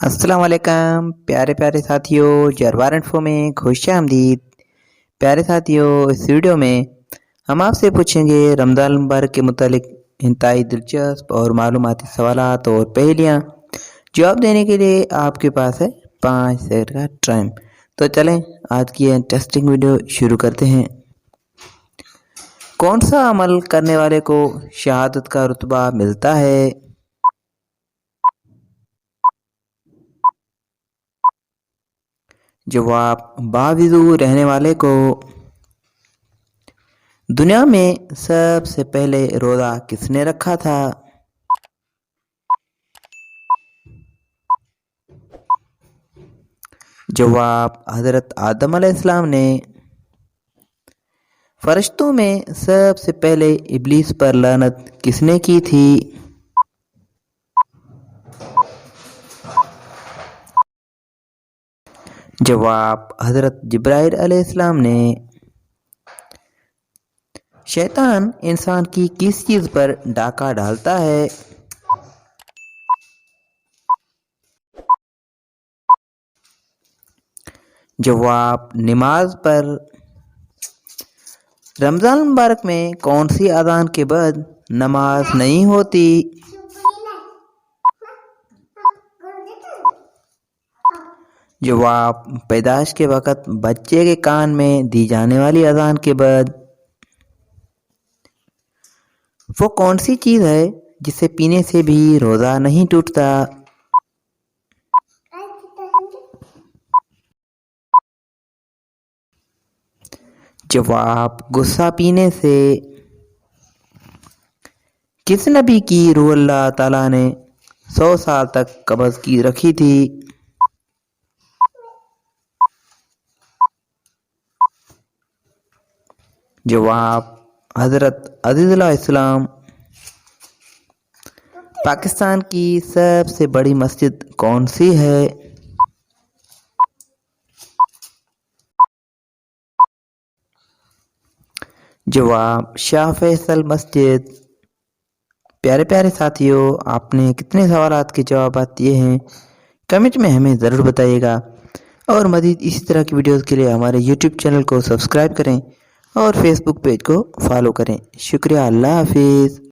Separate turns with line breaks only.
अस्सलाम वालेकुम प्यारे प्यारे साथियों, जरवार इन्फो में खुश आमदीद। प्यारे साथियों, इस वीडियो में हम आपसे पूछेंगे रमज़ान मुबारक के मुतालिक इंतहाई दिलचस्प और मालूमाती सवालात और पहेलियाँ। जवाब देने के लिए आपके पास है 5 सेकंड का टाइम। तो चलें आज की ये इंटरेस्टिंग वीडियो शुरू करते हैं। कौन सा अमल करने वाले को शहादत का रुतबा मिलता है? जवाब, बावजूद रहने वाले को। दुनिया में सबसे पहले रोज़ा किसने रखा था? जवाब, हज़रत आदम अलैहिस्सलाम ने। फरिश्तों में सबसे पहले इब्लीस पर लानत किसने की थी? जवाब, हज़रत जिब्राइल अलैहिस्सलाम ने। शैतान इंसान की किस चीज़ पर डाका डालता है? जवाब, नमाज पर। रमज़ान मुबारक में कौन सी अज़ान के बाद नमाज नहीं होती? जवाब, पैदाइश के वक़्त बच्चे के कान में दी जाने वाली अज़ान के बाद। वो कौन सी चीज़ है जिसे पीने से भी रोज़ा नहीं टूटता? जवाब, गुस्सा पीने से। किस नबी की रूह अल्लाह ताला ने 100 साल तक कब्ज़ की रखी थी? जवाब, हज़रत अज़ीज़ुल-इस्लाम। पाकिस्तान की सबसे बड़ी मस्जिद कौन सी है? जवाब, शाह फैसल मस्जिद। प्यारे प्यारे साथियों, आपने कितने सवालात के जवाब दिए हैं कमेंट में हमें ज़रूर बताइएगा। और मज़ीद इसी तरह की वीडियोस के लिए हमारे यूट्यूब चैनल को सब्सक्राइब करें और फेसबुक पेज को फॉलो करें। शुक्रिया, अल्लाह हाफिज़।